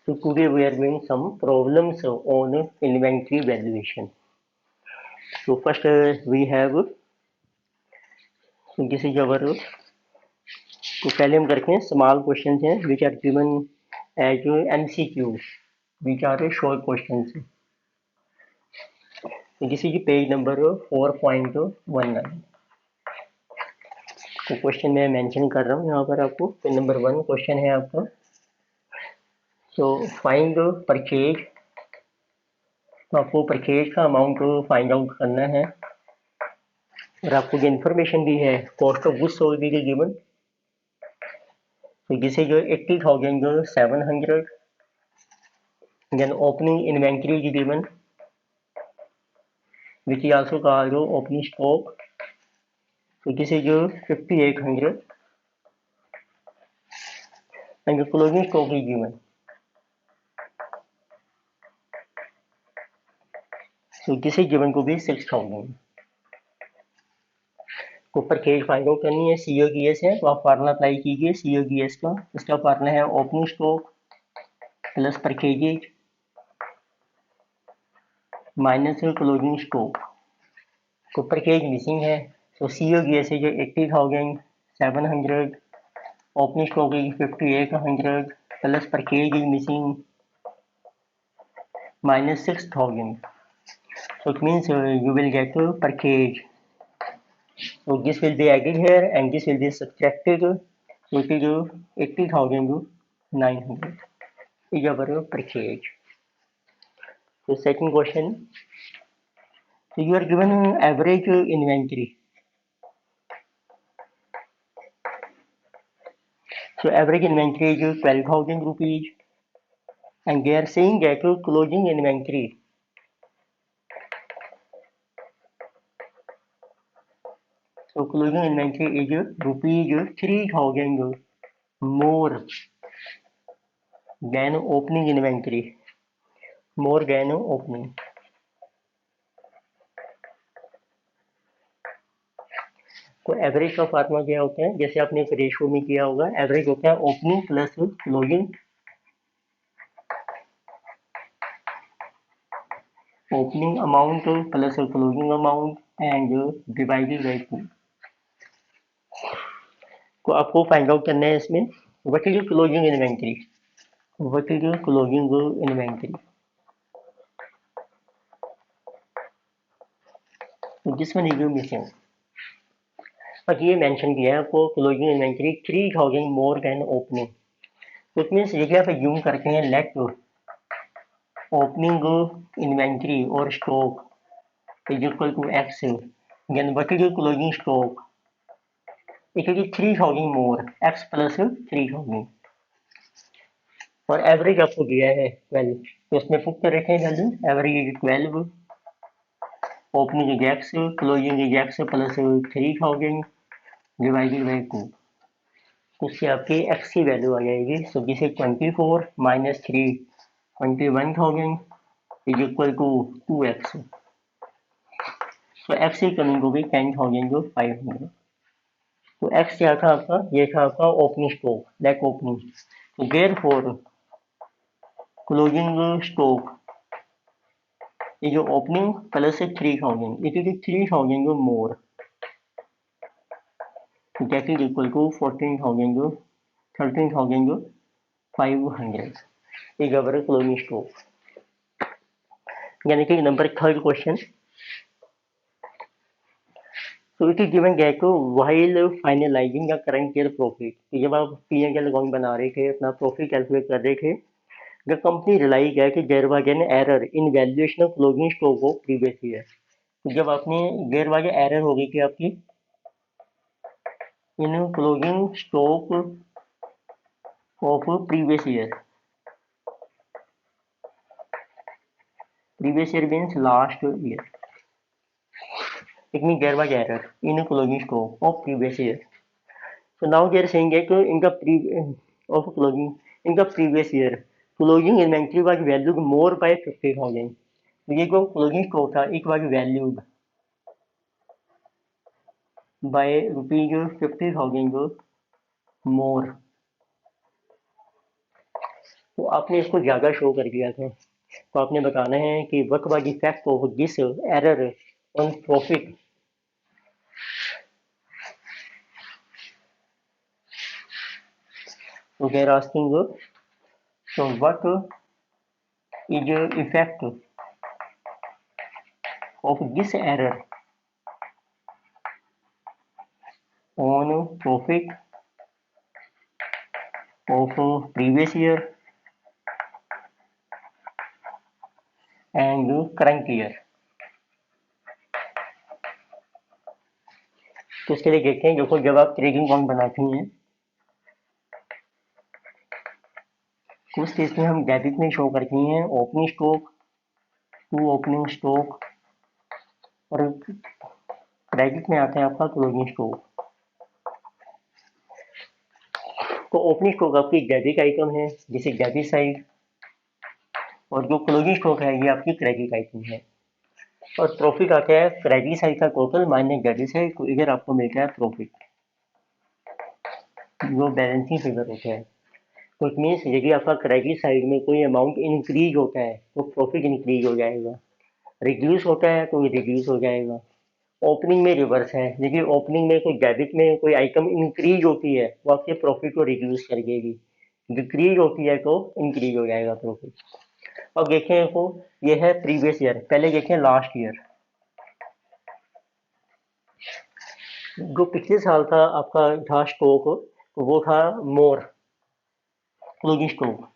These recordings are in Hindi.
So today we are doing some problems on inventory valuation. So first we have this is our तो पहले हम करते हैं स्मॉल क्वेश्चंस हैं which are given as MCQ which are short questions. This is page number 4.19. तो क्वेश्चन मैं मेंशन कर रहा हूँ यहाँ पर आपको. तो नंबर 1 क्वेश्चन है आपका. So find purchase. तो आपको परचेज का अमाउंट फाइंड आउट करना है और आपको जो इन्फॉर्मेशन दी है कॉस्ट ऑफ गुड्स सोल्ड भी गिवन. तो this is 80,700. Then opening inventory is given which is also called opening stock. So this is 5,800 and the closing stock is given. So this is given to be 6,000. तो परचेज फाइंड आउट करनी है. COGS है तो आप फार्मूला अप्लाई कीजिए COGS का. इसका फार्मूला है opening stock plus purchases minus closing stock. तो परचेज मिसिंग है तो COGS है जो 80,700, opening stock is 5,800 plus purchase is missing minus 6,000. So it means you will get purchase. So this will be added here and this will be subtracted. So it is 80,900 is our purchase. So second question. So you are given average inventory. So average inventory is 12,000 rupees and they are saying that closing inventory. So closing inventory is rupees 3,000 more than opening inventory. More than opening. तो एवरेज का फार्मूला क्या होता है, जैसे आपने एक रेशियो में किया होगा. एवरेज होता है opening plus closing. Opening amount plus closing amount and divided by 2. तो आपको फाइंड आउट करना है इसमें what is closing inventory. What is closing inventory. This one is missing. But ये मेंशन किया है आपको closing inventory 3,000 more than opening. तो इट मीन्स ये आप यूज करते हैं लेट ओपनिंग इन्वेंटरी और stock is equal to X. Then what is closing stock. It is 3,000 more x plus 3,000 और एवरेज आपको दिया है 12. तो इसमें पुट कर रखे हैं value. Average is 12, opening is X, closing is X plus 3,000 divided by 2. उससे आपकी एक्स की वैल्यू आ जाएगी. So this is 24 minus 3 21,000 is equal to 2x. तो एक्स की कमिंग होगी 10,500. तो एक्स क्या था आपका, ये था आपका ओपनिंग स्टॉक लाइक ओपनिंग. तो therefore closing stock is opening plus 3,000. It is 3,000 more. That is equal to 13,500 is our closing stock. यानी कि number third question. So it is given that while finalizing the current year profit. जब आप P&L अकाउंट बना रहे थे, अपना प्रॉफिट कैलकुलेट कर रहे थे, the company realized that there was an error in valuation of closing stock of previous year. जब आपने there was error हो गई थी आपकी in closing stock of previous year. Previous year means last year. It means there was error in closing stock of previous year. So now they are saying that in the previous year, closing inventory was valued more by 50,000. तो ये जो closing stock था, it was valued by rupees 50,000 more. तो आपने इसको ज़्यादा शो कर दिया था, तो आपने बताना है कि what was the effect of this error on profit. So they are asking, so what is the effect of this error on profit of previous year and current year? तो इसके लिए देखते हैं, देखो जब आप ट्रेडिंग अकाउंट बनाती हैं तो उस केस में हम डेबिट में शो करती हैं opening stock, to opening stock, और क्रेडिट में आता है आपका क्लोजिंग स्टॉक। तो ओपनिंग स्टॉक आपकी डेबिट आइटम है, जिसे डेबिट साइड, और जो क्लोजिंग स्टॉक है ये आपकी क्रेडिट आइटम है। और प्रॉफिट आता है क्रेडिट साइड का टोटल माइनस डेबिट साइड, तो इधर आपको मिलता है प्रॉफिट, जो बैलेंसिंग फिगर होता है। तो इट मीन्स यदि आपका क्रेडिट साइड में कोई अमाउंट इंक्रीज होता है तो प्रॉफिट इंक्रीज हो जाएगा, रिड्यूस होता है तो रिड्यूस हो जाएगा। ओपनिंग में रिवर्स है, यदि ओपनिंग में कोई डेबिट में कोई आइटम इंक्रीज होती है वो आपके प्रॉफिट को रिड्यूस कर देगी, डिक्रीज होती है तो इंक्रीज हो जाएगा प्रॉफिट। अब देखें इसको, ये है प्रीवियस ईयर, पहले देखें लास्ट ईयर। जो पिछले साल का आपका था स्टॉक, तो वो था मोर क्लोजिंग स्टॉक।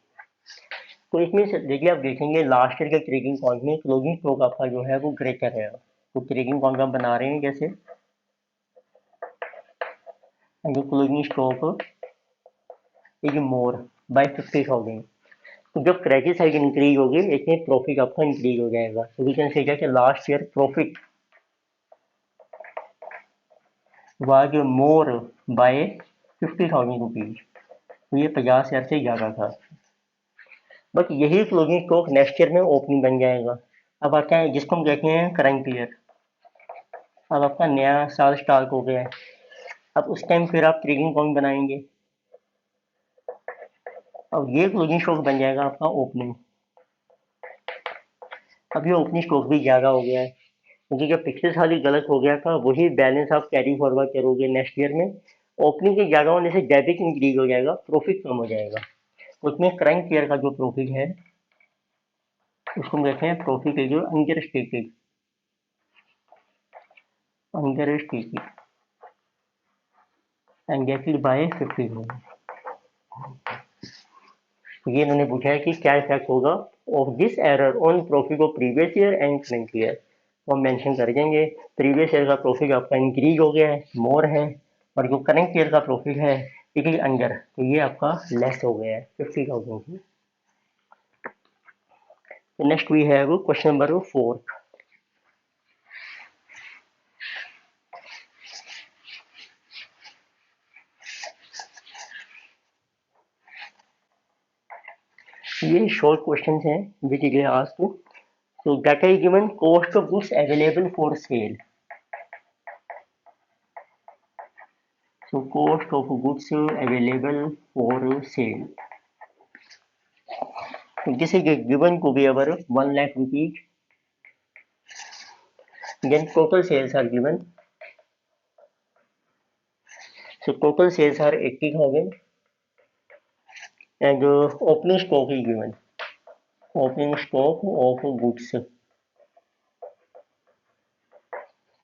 तो इसमें देखिए आप देखेंगे लास्ट ईयर के ट्रेडिंग अकाउंट में क्लोजिंग स्टॉक आपका जो है वो ग्रेटर है। तो ट्रेडिंग अकाउंट हम बना रहे हैं जैसे, जो closing stock is more by 50,000। तो जब क्रेडिट साइड इंक्रीज होगी इसमें प्रॉफिट आपका इंक्रीज हो जाएगा। तो वी कैन से कि last year profit was more by 50,000 rupees, तो ये 50,000 से ज़्यादा था। बट यही क्लोजिंग स्टॉक नेक्स्ट ईयर में ओपनिंग बन जाएगा। अब आता है जिसको हम कहते हैं करंट ईयर। अब आपका नया साल स्टार्ट हो गया है, अब उस टाइम फिर आप ट्रेडिंग अकाउंट बनाएंगे। अब ये क्लोजिंग स्टॉक बन जाएगा आपका ओपनिंग। अब ये ओपनिंग स्टॉक भी ज़्यादा हो गया है, क्योंकि जब पिछले साल ही गलत हो गया था वही बैलेंस आप कैरी फॉरवर्ड करोगे नेक्स्ट ईयर में। ओपनिंग के ज़्यादा होने से डेबिट इंक्रीज हो जाएगा, प्रॉफिट कम हो जाएगा। उसमें करंट ईयर का जो प्रॉफिट है उसको हम कहते हैं प्रॉफिट है जो अंडरस्टेटेड एंड गेटेड बाय 50,000। ये इन्होंने पूछा है कि क्या इफेक्ट होगा of this error on profit of previous year and current year. तो हम मेंशन कर देंगे प्रीवियस ईयर का प्रॉफिट आपका इंक्रीज हो गया है, मोर है, और जो करंट ईयर का प्रॉफिट है इट इज अंडर, तो ये आपका लेस हो गया है 50,000 से। Next we have question number 4। ये शॉर्ट क्वेश्चन हैं which is asked. So data is given cost of goods available for sale. So cost of goods available for sale. So this is given to be our 1 lakh rupees. Then total sales are given. So total sales are 80,000 and opening stock is given. Opening stock of goods.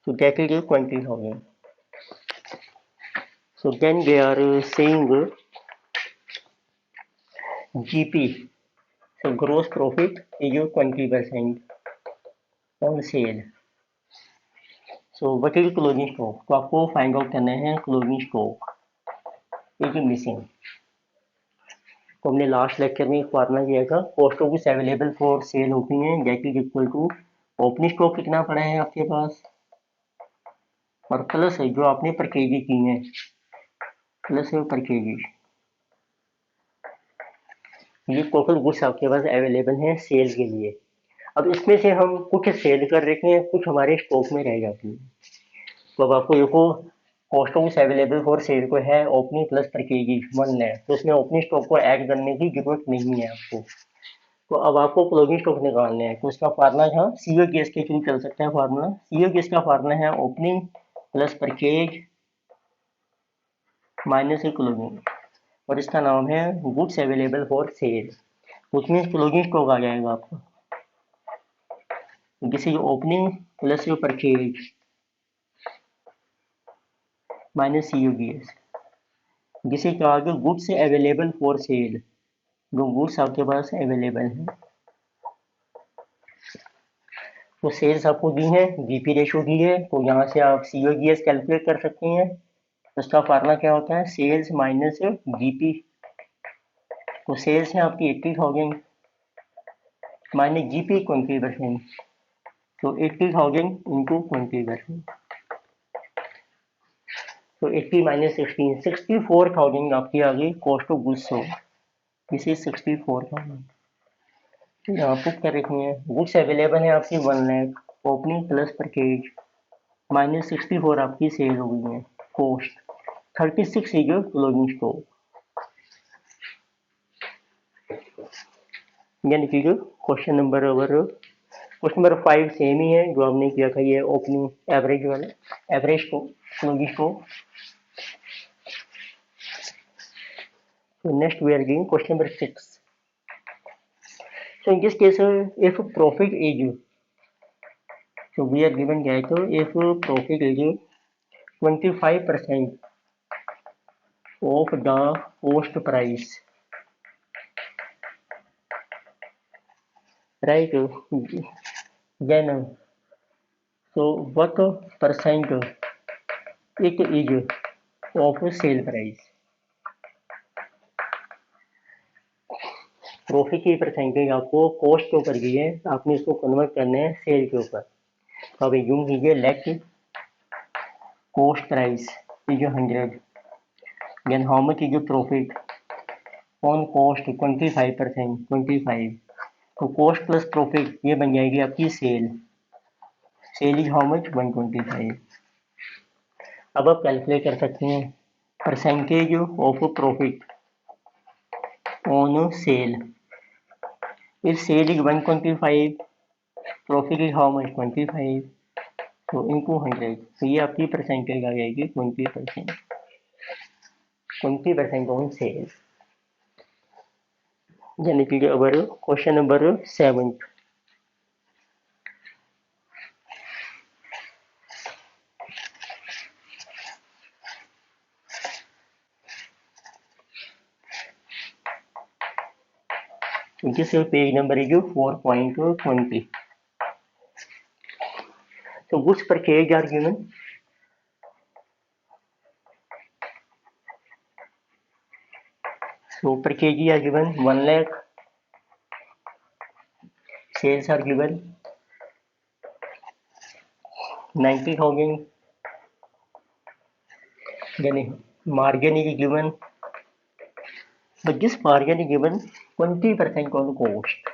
So that is 20,000. So then they are saying GP. So gross profit is 20% on sale. So what is closing stock, तो आपको फाइंड आउट करना है क्लोजिंग स्टॉक इज मिसिंग। तो हमने लास्ट लेक्चर में फार्मूला किया था, cost of goods available for sale होती हैं that is equal to opening stock कितना पड़ा है आपके पास और प्लस है जो आपने परचेज की है, प्लस है परचेज। ये टोटल गुड्स आपके पास अवेलेबल हैं सेल के लिए। अब इसमें से हम कुछ सेल कर रखे हैं, कुछ हमारे स्टॉक में रह जाती है। तो अब आपको देखो cost of goods available for cell को है ओपनिंग प्लस परचेज 1 लाख, तो इसमें ओपनिंग स्टॉक को ऐड करने की जरूरत नहीं है आपको। तो अब आपको क्लोजिंग स्टॉक निकालने हैं, तो इसका फार्मूला यहाँ सीओ केस के थ्रू चल सकता है। फार्मूला सीओ केस का फार्मूला है opening plus purchase minus closing, और इसका नाम है गुड्स अवेलेबल फॉर सेल। उसमें क्लोजिंग स्टॉक आ जाएगा आपका, this is opening plus purchase minus CO case, जिसे कहा गया गुड्स अवेलेबल फॉर सेल, जो गुड्स आपके पास अवेलेबल है। तो सेल्स आपको दी है, जीपी रेशो दी है, तो यहाँ से आप सीओजीएस कैलकुलेट कर सकते हैं। उसका फार्मूला क्या होता है, सेल्स माइनस जीपी। तो सेल्स है आपकी 80,000 माइनस जीपी 20%, तो 80,000 इंटू 20%, तो 80 माइनस 16, 64,000 आपकी आ गई कॉस्ट ऑफ गुड्स हो, दिस इज 64,000। यहाँ पुट कर रखनी है, गुड्स अवेलेबल है आपकी 1 lakh, opening plus purchase minus 64 आपकी सेल हो गई है, कॉस्ट 36 है जो क्लोजिंग स्टॉक। यानी कि जो क्वेश्चन नंबर 5 सेम ही है जो आपने किया था, ये ओपनिंग एवरेज वाला, एवरेज को closing stock. So next we are doing question number 6. So in this case, if profit is, so we are given that if profit is 25% of the cost price, right? Then, so what percent it is of sale price? Profit की परसेंटेज आपको कॉस्ट के ऊपर दी है, आपने इसको कन्वर्ट करना है सेल के ऊपर। तो अब यूं कीजिए, let cost price is 100, then how much is profit on cost 25%, 25, तो कॉस्ट प्लस प्रॉफिट ये बन जाएगी आपकी sale. Sale is how much 125। अब आप कैलकुलेट कर सकते हैं percentage of profit on sale. If sale is 125, profit is how much 25, तो इनटू 100, तो ये आपकी परसेंटेज आ जाएगी 20%, 20% ऑन सेल। यानी कि our question number 7। This page number is 4.20. So goods purchased are given. So purchases are given 1 lakh. Sales are given 90,000. Then margin is given, but this margin is given 20% on cost.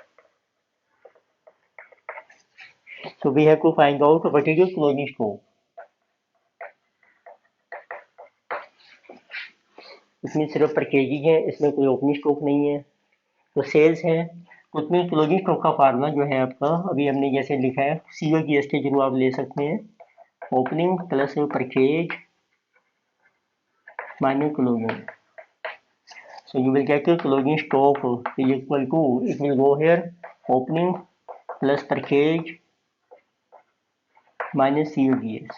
So we have to find out what is your closing stock. इसमें सिर्फ परचेजिंग है, इसमें कोई ओपनिंग स्टॉक नहीं है। तो सेल्स है, उसमें क्लोजिंग स्टॉक का फार्मूला जो है आपका अभी हमने जैसे लिखा है सीओजीएस के थ्रू आप ले सकते हैं, opening plus purchase minus closing. So you will get a closing stock is equal to, it will go here, opening plus purchase minus COGS।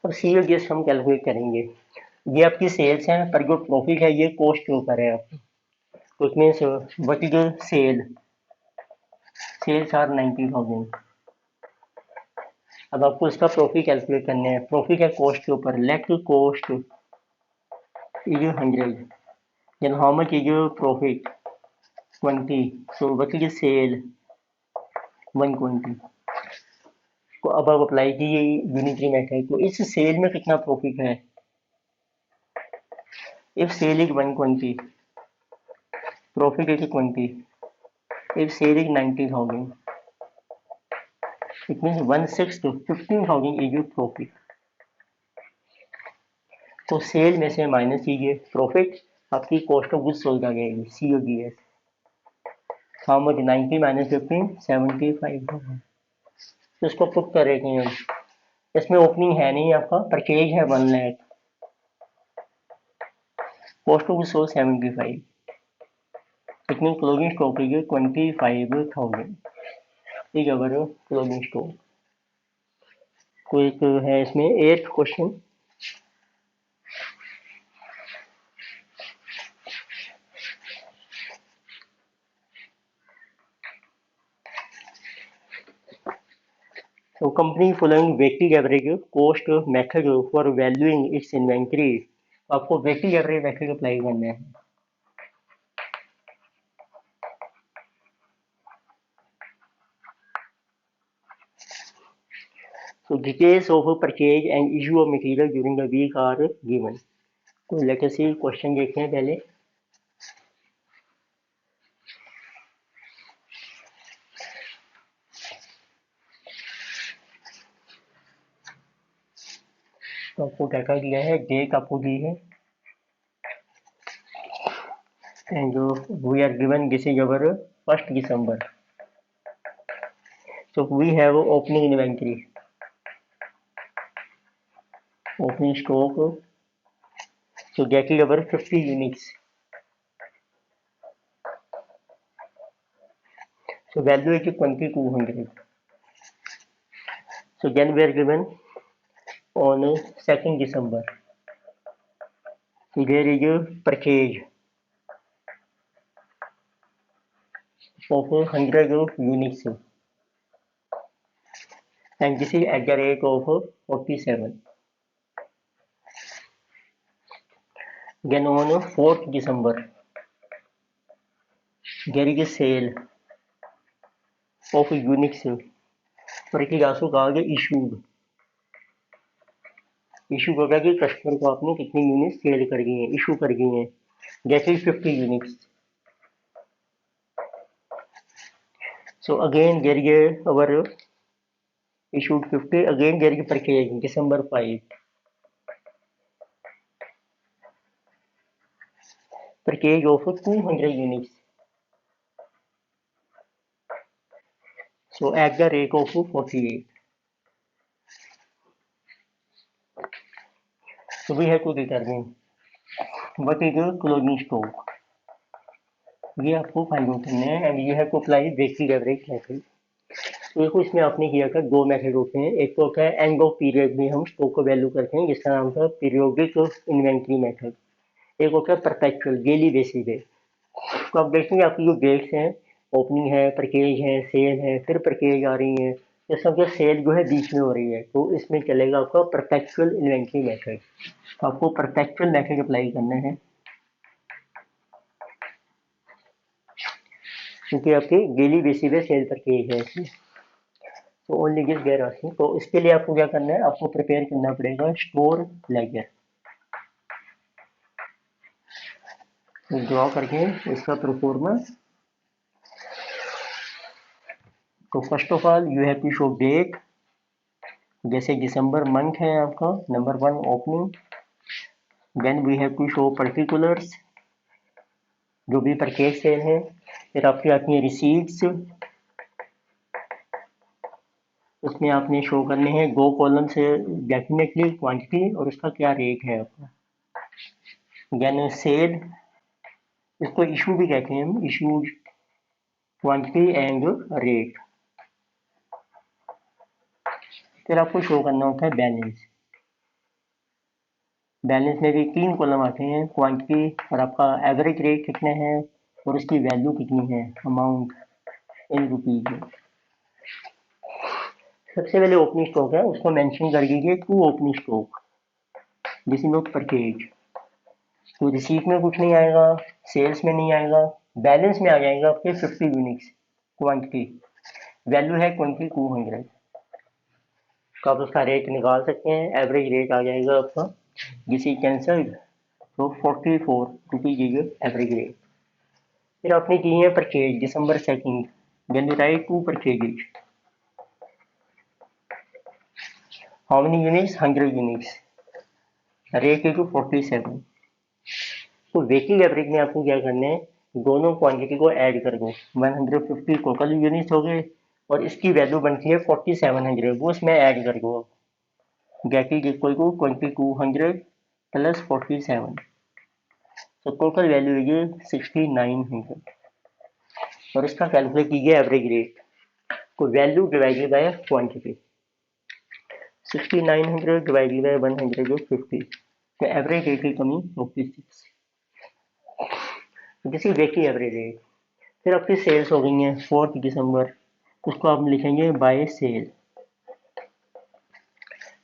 अब COGS हम कैलकुलेट करेंगे, ये आपकी सेल्स है, पर जो प्रॉफिट है ये कॉस्ट के ऊपर है आपकी। तो उसमें what is sale, sales are 90,000। अब आपको इसका प्रॉफिट कैलकुलेट करना है, प्रॉफिट है कॉस्ट के ऊपर, let cost is 100, then how much is your profit 20, so what is cell 120। तो अब आप अप्लाई कीजिए यूनिटरी मेथड, तो इस सेल में कितना प्रॉफिट है, if sale is 120, profit is 20, if sale is 90,000, it means 1/6 15,000 is your profit. तो सेल में से माइनस कीजिए प्रॉफिट, आपकी कॉस्ट ऑफ गुड्स सोल्ड आ जाएगी COGS। हाउ मच 90 माइनस 15 75 होगा। तो इसको पुट कर रहे हैं। इसमें ओपनिंग है नहीं, आपका परचेज है 1 lakh, cost of goods sold 75, इतनी क्लोजिंग स्टॉक की 25,000। ठीक है, अगर क्लोजिंग स्टॉक कोई एक है इसमें 8 question. So company following weighted average cost method for valuing its inventory, आपको weighted average method अप्लाई करना है। So details of purchase and issue of material during the week are given. तो let us see क्वेश्चन देखते हैं पहले। तो आपको क्या क्या दिया है, डेट आपको दी है, and we are given this is our 1 December। So we have opening inventory, opening stock, so that is our 50 units। So value is 2200। So then we are given on 2 December, so there is a purchase of 100 units, and this is at the rate of 47। Then on 4 December, there is a sale of units, और it is also called issued। Issue होगा कि कस्टमर को आपने कितनी यूनिट सेल कर दी हैं, इशू कर दी हैं, जैसे 50 units. So again there is our issued 50, again there is purchase December 5, purchase of 200 units, so at the rate of 48। So we have to determine what is the closing stock, ये आपको फाइंड आउट करना है, and you have to apply weighted average method. तो देखो इसमें आपने किया था 2 मेथड होते हैं, एक तो होता है एंड ऑफ पीरियड में हम स्टॉक को वैल्यू करते हैं जिसका नाम था पीरियोडिक इन्वेंट्री मेथड, एक होता है परपेचुअल डेली बेसिस पे। तो आप देखेंगे आपकी जो डेट्स हैं, ओपनिंग है, परचेज है, सेल है, फिर परचेज आ रही है, ये सब जो सेल जो है बीच में हो रही है, तो इसमें चलेगा आपका परपेचुअल इन्वेंट्री मेथड। तो आपको परपेचुअल मेथड अप्लाई करना है क्योंकि आपकी डेली बेसिस पे सेल परचेज है इसमें। तो ओनली दिस देयर आस्किंग, तो इसके लिए आपको क्या करना है, आपको प्रिपेयर करना पड़ेगा स्टोर लेजर। तो ड्रॉ करके इसका प्रोफॉर्मा। तो first of all you have to show date, जैसे दिसंबर मंथ है आपका, number 1 opening. Then we have to show particulars, जो भी परचेज सेल है। फिर आपकी आती है रिसीट्स, उसमें आपने शो करने हैं 2 कॉलम से डेफिनेटली क्वांटिटी और उसका क्या रेट है आपका। देन सेल, इसको इशू भी कहते हैं हम, इशूड क्वांटिटी एंड रेट। फिर आपको शो करना होता है बैलेंस, बैलेंस में भी 3 कॉलम आते हैं, क्वांटिटी और आपका एवरेज रेट कितना है और उसकी वैल्यू कितनी है, अमाउंट इन रुपीज में। सबसे पहले ओपनिंग स्टॉक है, उसको मेंशन कर दीजिए 2 ओपनिंग स्टॉक जिसमें परचेज। तो रिसीट में कुछ नहीं आएगा, सेल्स में नहीं आएगा, बैलेंस में आ जाएगा आपके 50 यूनिट्स क्वांटिटी, वैल्यू है 2200। तो आप उसका रेट निकाल सकते हैं, एवरेज रेट आ जाएगा आपका, जिसे कैंसल्ड, तो 44 रुपीज एवरेज रेट। फिर आपने की है purchase December 2, then write 2 purchases, how many units, 100 units. Rate to 47। तो वेकिंग एवरेज में आपको क्या करना है, दोनों क्वांटिटी को ऐड कर दो। 150 टोटल यूनिट हो गए और इसकी वैल्यू बनती है 4700, वो इसमें ऐड कर दो। Get is equal to 2200 plus 47, तो टोटल वैल्यू है 6900। और इसका कैलकुलेट कीजिए एवरेज रेट, तो value divided by quantity, 6900 divided by 150, तो एवरेज रेट की कमी 46। दिस इज वेकी एवरेज रेट। फिर आपकी सेल्स हो गई हैं 4 दिसंबर, उसको आप लिखेंगे by sale.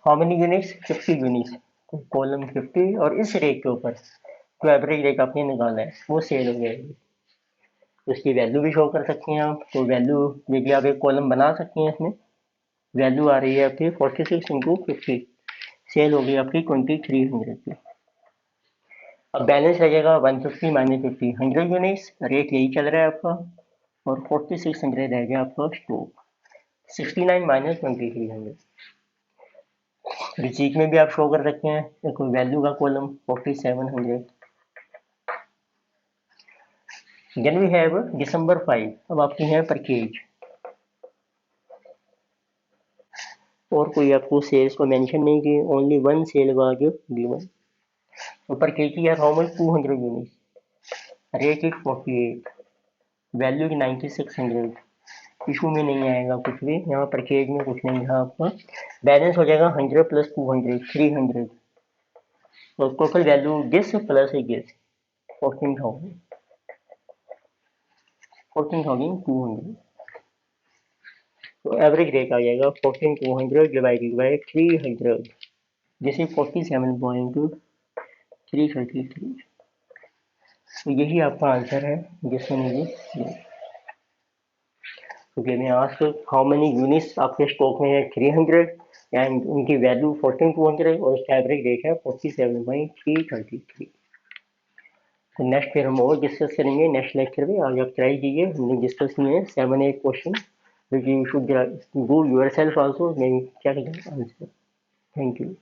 How many units, 50 units, तो कॉलम 50 और इस रेट के ऊपर जो एवरेज रेट आपने निकाला है वो सेल हो जाएगी। उसकी वैल्यू भी शो कर सकते हैं आप, तो वैल्यू देखिए आप एक कॉलम बना सकते हैं, इसमें वैल्यू आ रही है आपकी 46 इंटू 50, सेल होगी आपकी 2300 की। अब बैलेंस रहेगा 150 माइनस 50, 100 यूनिट्स, रेट यही चल रहा है आपका, और 4600 रह गया आपका स्टॉक। 69 माइनस 2300, रिसीट में भी आप शो कर सकते हैं, देखो वैल्यू का कॉलम 4700। देन वी हैव दिसंबर 5, अब आपके हैं परचेज, और कोई आपको सेल्स को मेंशन नहीं की, only one sale was given. तो परचेज यार how much, 200 unit, rate is 48, value की 9600, इशू में नहीं आएगा कुछ भी, यहाँ परचेज में कुछ नहीं था आपका। बैलेंस हो जाएगा 100 प्लस 200 300, तो total value this plus this 14,200, तो एवरेज रेट आ जाएगा 14200 डिवाइडेड बाई 300, दिस इज 47.333। तो यही आपका आंसर है जिसमें मुझे, क्योंकि मैं आस्क हाउ मेनी यूनिट्स आपके स्टॉक में है 300 एंड उनकी वैल्यू 14200 और उसका एवरेज रेट है 47.333। तो नेक्स्ट फिर हम और डिस्कस करेंगे नेक्स्ट लेक्चर में। आज आप ट्राई कीजिए, हमने डिस्कस किए हैं 7-8 question, which you should do yourself also, maybe check the answer. Thank you.